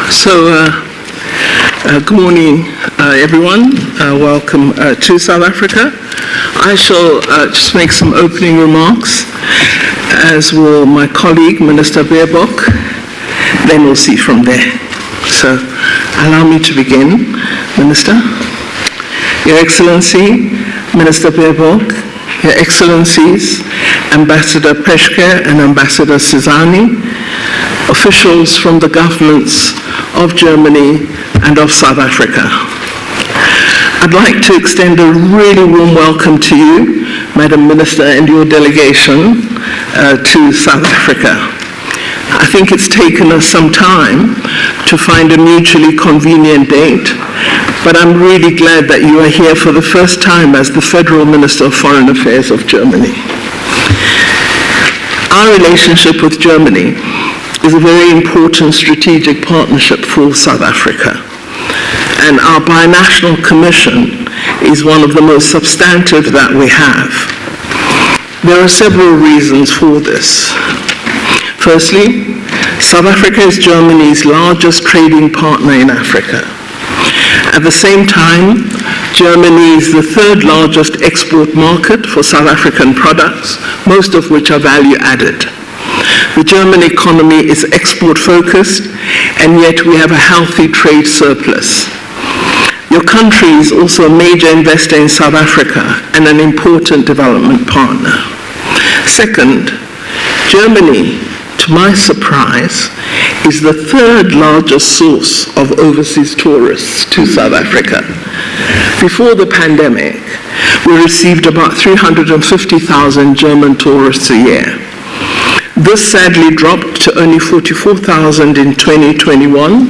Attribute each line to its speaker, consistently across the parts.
Speaker 1: Good morning, everyone. Welcome to South Africa. I shall just make some opening remarks, as will my colleague, Minister Baerbock. Then we'll see from there. So, allow me to begin, Minister. Your Excellency, Minister Baerbock, Your Excellencies, Ambassador Peshke and Ambassador Sizani, officials from the governments of Germany and of South Africa. I'd like to extend a really warm welcome to you, Madam Minister, and your delegation to South Africa. I think it's taken us some time to find a mutually convenient date, but I'm really glad that you are here for the first time as the Federal Minister of Foreign Affairs of Germany. Our relationship with Germany is a very important strategic partnership for South Africa. And our binational commission is one of the most substantive that we have. There are several reasons for this. Firstly, South Africa is Germany's largest trading partner in Africa. At the same time, Germany is the third largest export market for South African products, most of which are value added. The German economy is export-focused, and yet we have a healthy trade surplus. Your country is also a major investor in South Africa and an important development partner. Second, Germany, to my surprise, is the third largest source of overseas tourists to South Africa. Before the pandemic, we received about 350,000 German tourists a year. This sadly dropped to only 44,000 in 2021,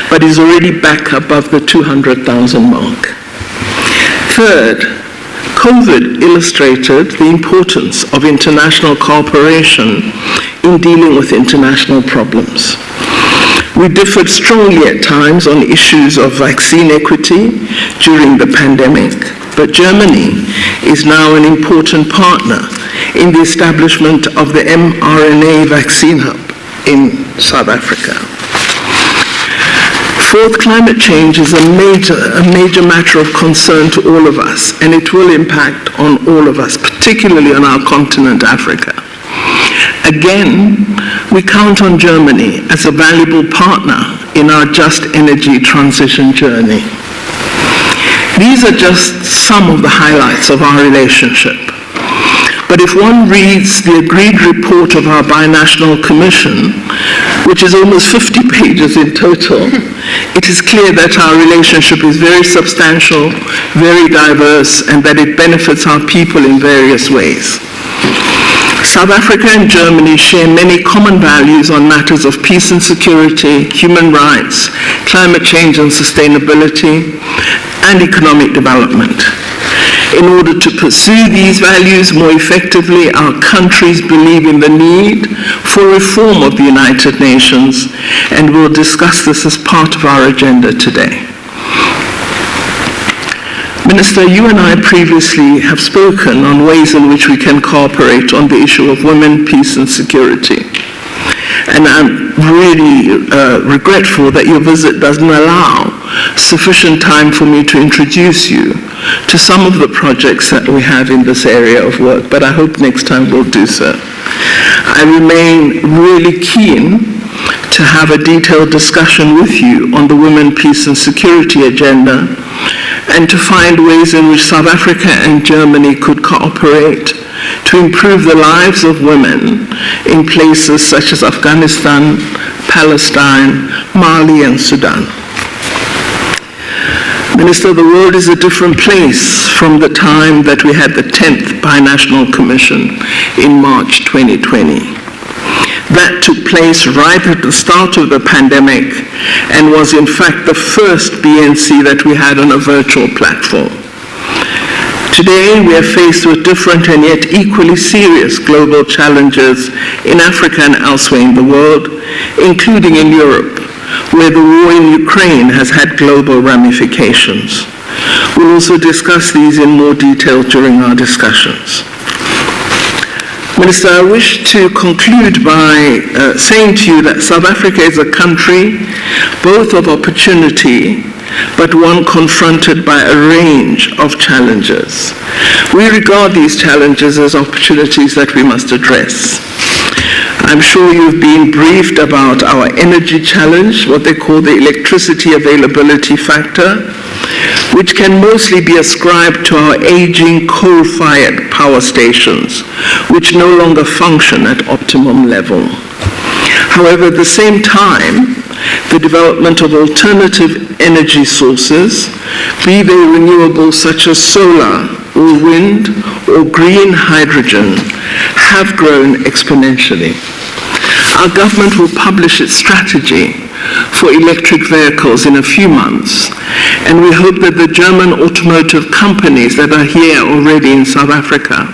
Speaker 1: but is already back above the 200,000 mark. Third, COVID illustrated the importance of international cooperation in dealing with international problems. We differed strongly at times on issues of vaccine equity during the pandemic, but Germany is now an important partner in the establishment of the mRNA vaccine hub in South Africa. Fourth, climate change is a major matter of concern to all of us, and it will impact on all of us, particularly on our continent, Africa. Again, we count on Germany as a valuable partner in our just energy transition journey. These are just some of the highlights of our relationship. But if one reads the agreed report of our binational commission, which is almost 50 pages in total, it is clear that our relationship is very substantial, very diverse, and that it benefits our people in various ways. South Africa and Germany share many common values on matters of peace and security, human rights, climate change and sustainability, and economic development. In order to pursue these values more effectively, our countries believe in the need for reform of the United Nations, and we'll discuss this as part of our agenda today. Minister, you and I previously have spoken on ways in which we can cooperate on the issue of women, peace, and security. And I'm really regretful that your visit doesn't allow sufficient time for me to introduce you to some of the projects that we have in this area of work, but I hope next time we'll do so. I remain really keen to have a detailed discussion with you on the women, peace, and security agenda, and to find ways in which South Africa and Germany could cooperate to improve the lives of women in places such as Afghanistan, Palestine, Mali, and Sudan. Minister, the world is a different place from the time that we had the 10th Binational Commission in March 2020. That took place right at the start of the pandemic and was in fact the first BNC that we had on a virtual platform. Today, we are faced with different and yet equally serious global challenges in Africa and elsewhere in the world, including in Europe, where the war in Ukraine has had global ramifications. We'll also discuss these in more detail during our discussions. Minister, I wish to conclude by saying to you that South Africa is a country both of opportunity, but one confronted by a range of challenges. We regard these challenges as opportunities that we must address. I'm sure you've been briefed about our energy challenge, what they call the electricity availability factor, which can mostly be ascribed to our aging coal-fired power stations, which no longer function at optimum level. However, at the same time, the development of alternative energy sources, be they renewable such as solar or wind or green hydrogen, have grown exponentially. Our government will publish its strategy for electric vehicles in a few months, and we hope that the German automotive companies that are here already in South Africa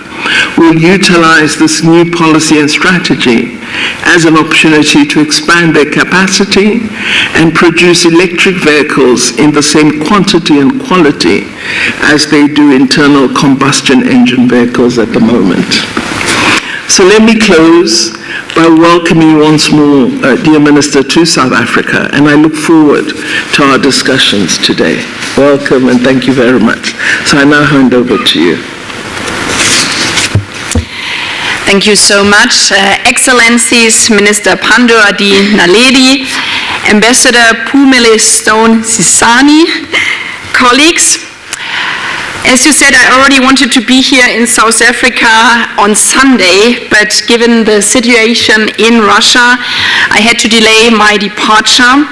Speaker 1: will utilize this new policy and strategy as an opportunity to expand their capacity and produce electric vehicles in the same quantity and quality as they do internal combustion engine vehicles at the moment. So let me close by welcoming you once more, dear Minister, to South Africa, and I look forward to our discussions today. Welcome and thank you very much. So I now hand over to you.
Speaker 2: Thank you so much, Excellencies, Minister Pandor di Naledi, Ambassador Pumele Stone-Sisani, colleagues. As you said, I already wanted to be here in South Africa on Sunday, but given the situation in Russia, I had to delay my departure.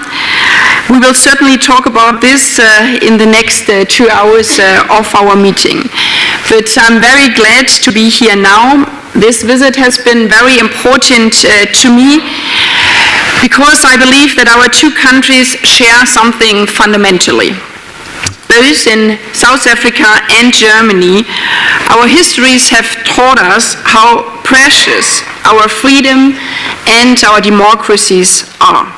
Speaker 2: We will certainly talk about this in the next 2 hours of our meeting. But I'm very glad to be here now. This visit has been very important to me because I believe that our two countries share something fundamentally. Both in South Africa and Germany, our histories have taught us how precious our freedom and our democracies are.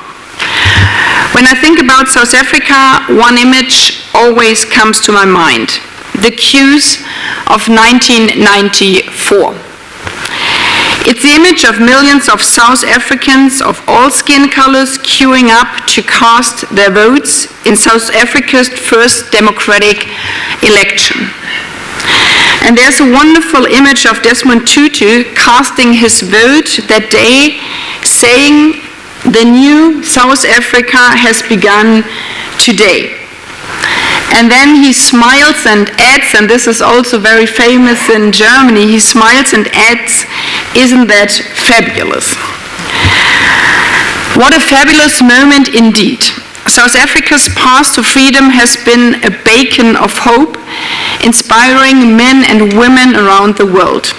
Speaker 2: When I think about South Africa, one image always comes to my mind: the queues of 1994. It's the image of millions of South Africans of all skin colors queuing up to cast their votes in South Africa's first democratic election. And there's a wonderful image of Desmond Tutu casting his vote that day, saying, "The new South Africa has begun today." And then he smiles and adds, and this is also very famous in Germany, he smiles and adds, "Isn't that fabulous?" What a fabulous moment indeed. South Africa's path to freedom has been a beacon of hope, inspiring men and women around the world.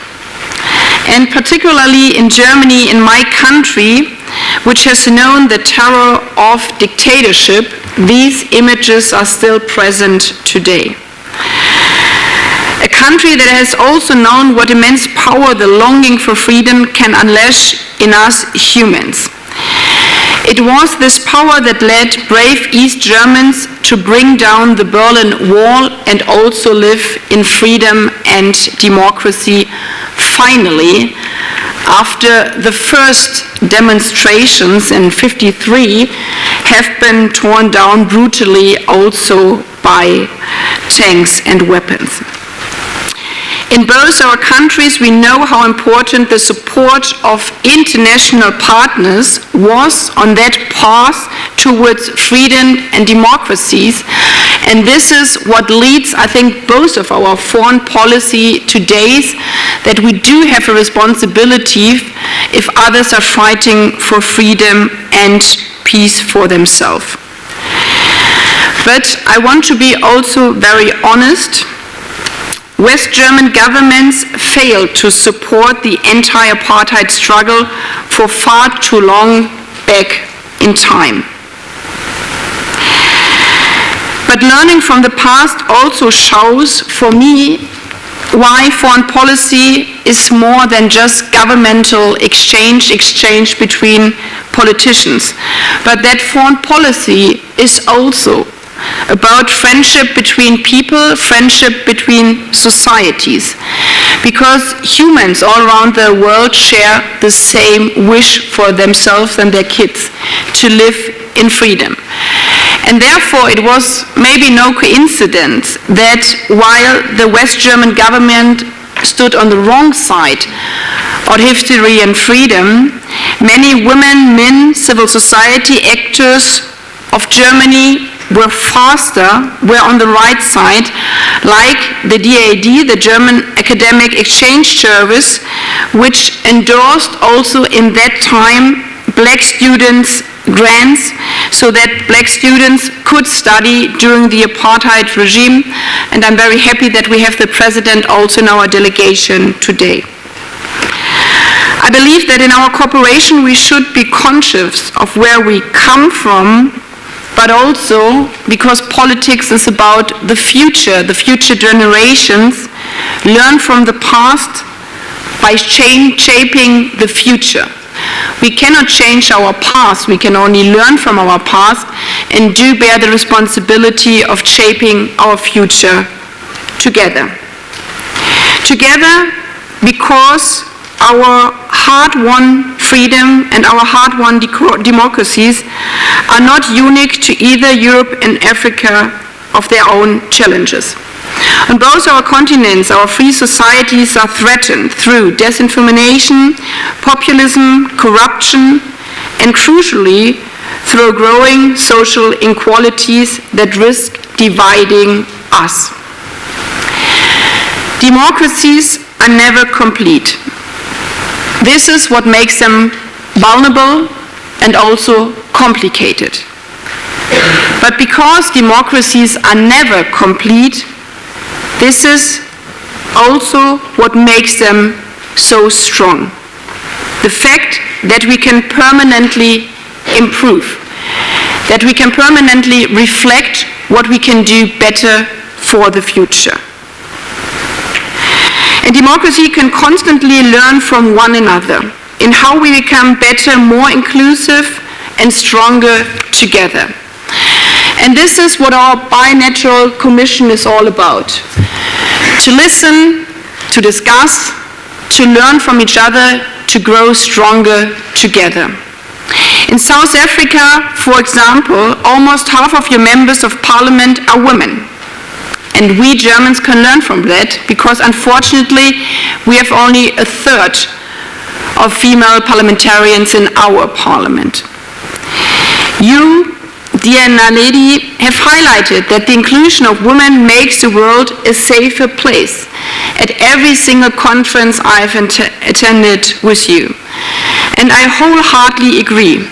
Speaker 2: And particularly in Germany, in my country, which has known the terror of dictatorship, these images are still present today. A country that has also known what immense power the longing for freedom can unleash in us humans. It was this power that led brave East Germans to bring down the Berlin Wall and also live in freedom and democracy finally, after the first demonstrations in '53 have been torn down brutally also by tanks and weapons. In both our countries, we know how important the support of international partners was on that path towards freedom and democracies. And this is what leads, I think, both of our foreign policy today, that we do have a responsibility if others are fighting for freedom and peace for themselves. But I want to be also very honest. West German governments failed to support the anti-apartheid struggle for far too long back in time. But learning from the past also shows, for me, why foreign policy is more than just governmental exchange between politicians, but that foreign policy is also about friendship between people, friendship between societies. Because humans all around the world share the same wish for themselves and their kids, to live in freedom. And therefore it was maybe no coincidence that while the West German government stood on the wrong side of history and freedom, many women, men, civil society actors of Germany were on the right side, like the DAD, the German Academic Exchange Service, which endorsed also in that time black students' grants so that black students could study during the apartheid regime. And I'm very happy that we have the president also in our delegation today. I believe that in our cooperation we should be conscious of where we come from, but also because politics is about the future generations learn from the past by shaping the future. We cannot change our past, we can only learn from our past and do bear the responsibility of shaping our future together. Together because our hard-won freedom and our hard-won democracies are not unique to either Europe and Africa of their own challenges. On both our continents, our free societies are threatened through disinformation, populism, corruption, and crucially, through growing social inequalities that risk dividing us. Democracies are never complete. This is what makes them vulnerable and also complicated. But because democracies are never complete, this is also what makes them so strong. The fact that we can permanently improve, that we can permanently reflect what we can do better for the future. And democracy can constantly learn from one another in how we become better, more inclusive, and stronger together. And this is what our bilateral commission is all about. To listen, to discuss, to learn from each other, to grow stronger together. In South Africa, for example, almost half of your members of parliament are women. And we Germans can learn from that because unfortunately we have only a third of female parliamentarians in our parliament. You, dear Naledi, have highlighted that the inclusion of women makes the world a safer place at every single conference I've attended with you. And I wholeheartedly agree.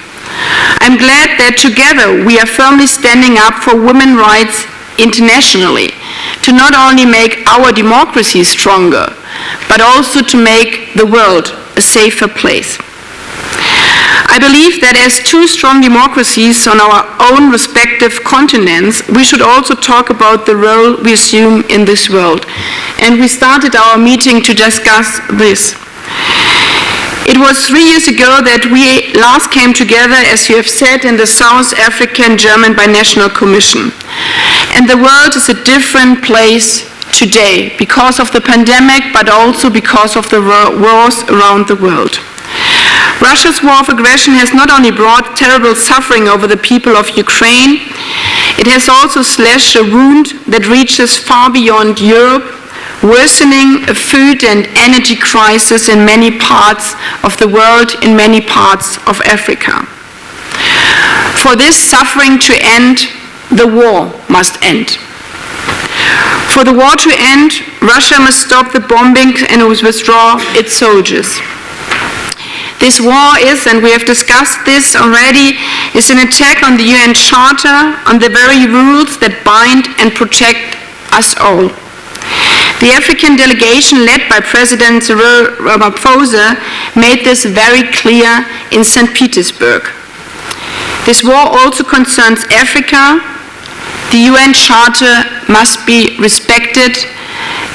Speaker 2: I'm glad that together we are firmly standing up for women's rights internationally, to not only make our democracy stronger, but also to make the world a safer place. I believe that as two strong democracies on our own respective continents, we should also talk about the role we assume in this world. And we started our meeting to discuss this. It was 3 years ago that we last came together, as you have said, in the South African-German Binational Commission. And the world is a different place today because of the pandemic, but also because of the wars around the world. Russia's war of aggression has not only brought terrible suffering over the people of Ukraine, it has also slashed a wound that reaches far beyond Europe, worsening a food and energy crisis in many parts of the world, in many parts of Africa. For this suffering to end, the war must end. For the war to end, Russia must stop the bombing and withdraw its soldiers. This war is, and we have discussed this already, is an attack on the UN Charter, on the very rules that bind and protect us all. The African delegation led by President Cyril Ramaphosa made this very clear in St. Petersburg. This war also concerns Africa. The UN Charter must be respected,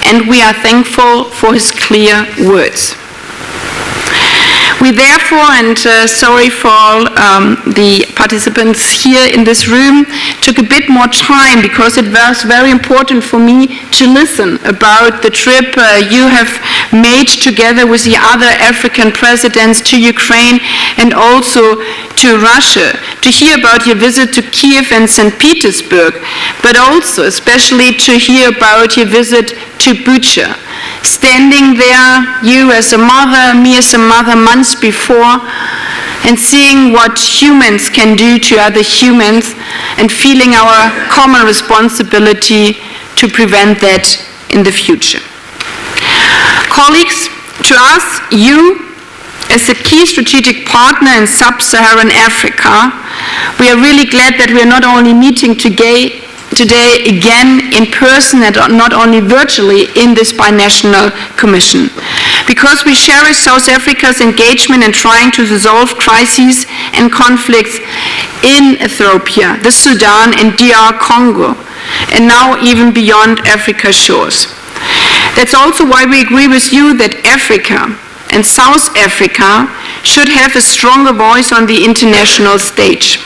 Speaker 2: and we are thankful for his clear words. We therefore, and sorry for all the participants here in this room took a bit more time, because it was very important for me to listen about the trip you have made together with the other African presidents to Ukraine and also to Russia, to hear about your visit to Kiev and St. Petersburg, but also especially to hear about your visit to Bucha. Standing there, you as a mother, me as a mother, months before, and seeing what humans can do to other humans, and feeling our common responsibility to prevent that in the future. Colleagues, to us, you, as a key strategic partner in sub-Saharan Africa, we are really glad that we are not only meeting today again in person and not only virtually in this binational commission, because we cherish South Africa's engagement in trying to resolve crises and conflicts in Ethiopia, the Sudan and DR Congo, and now even beyond Africa's shores. That's also why we agree with you that Africa and South Africa should have a stronger voice on the international stage.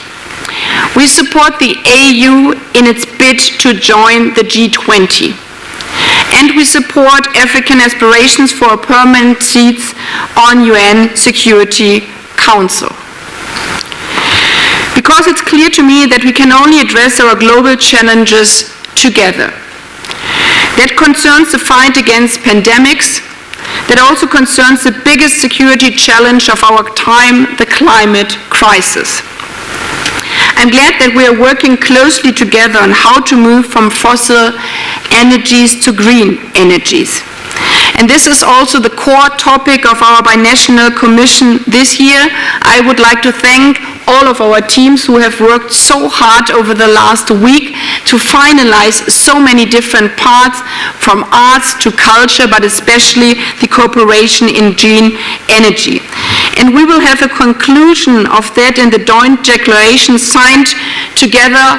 Speaker 2: We support the AU in its bid to join the G20. And we support African aspirations for permanent seats on UN Security Council. Because it's clear to me that we can only address our global challenges together. That concerns the fight against pandemics. That also concerns the biggest security challenge of our time, the climate crisis. I'm glad that we are working closely together on how to move from fossil energies to green energies. And this is also the core topic of our binational commission this year. I would like to thank all of our teams who have worked so hard over the last week to finalize so many different parts, from arts to culture, but especially the cooperation in green energy. And we will have a conclusion of that in the joint declaration signed together,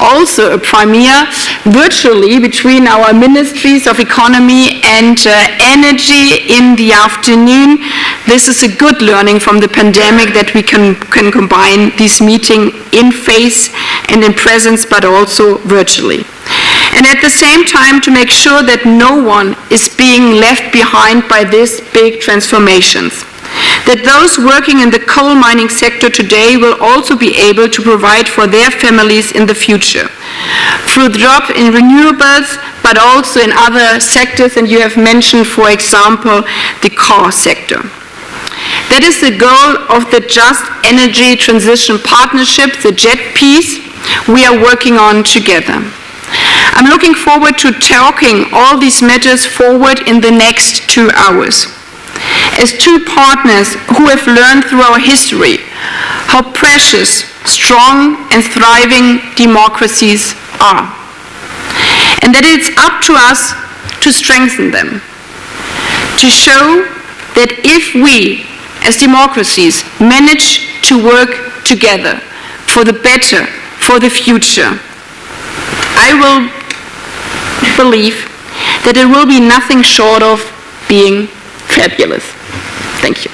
Speaker 2: also a premiere, virtually between our ministries of economy and energy in the afternoon. This is a good learning from the pandemic, that we can combine this meeting in face and in presence, but also virtually. And at the same time, to make sure that no one is being left behind by these big transformations. That those working in the coal mining sector today will also be able to provide for their families in the future, through the drop in renewables, but also in other sectors, and you have mentioned, for example, the car sector. That is the goal of the Just Energy Transition Partnership, the JETPs, we are working on together. I'm looking forward to talking all these matters forward in the next 2 hours. As two partners who have learned through our history how precious, strong and thriving democracies are. And that it's up to us to strengthen them. To show that if we, as democracies, manage to work together for the better, for the future, I will believe that it will be nothing short of being fabulous. Thank you.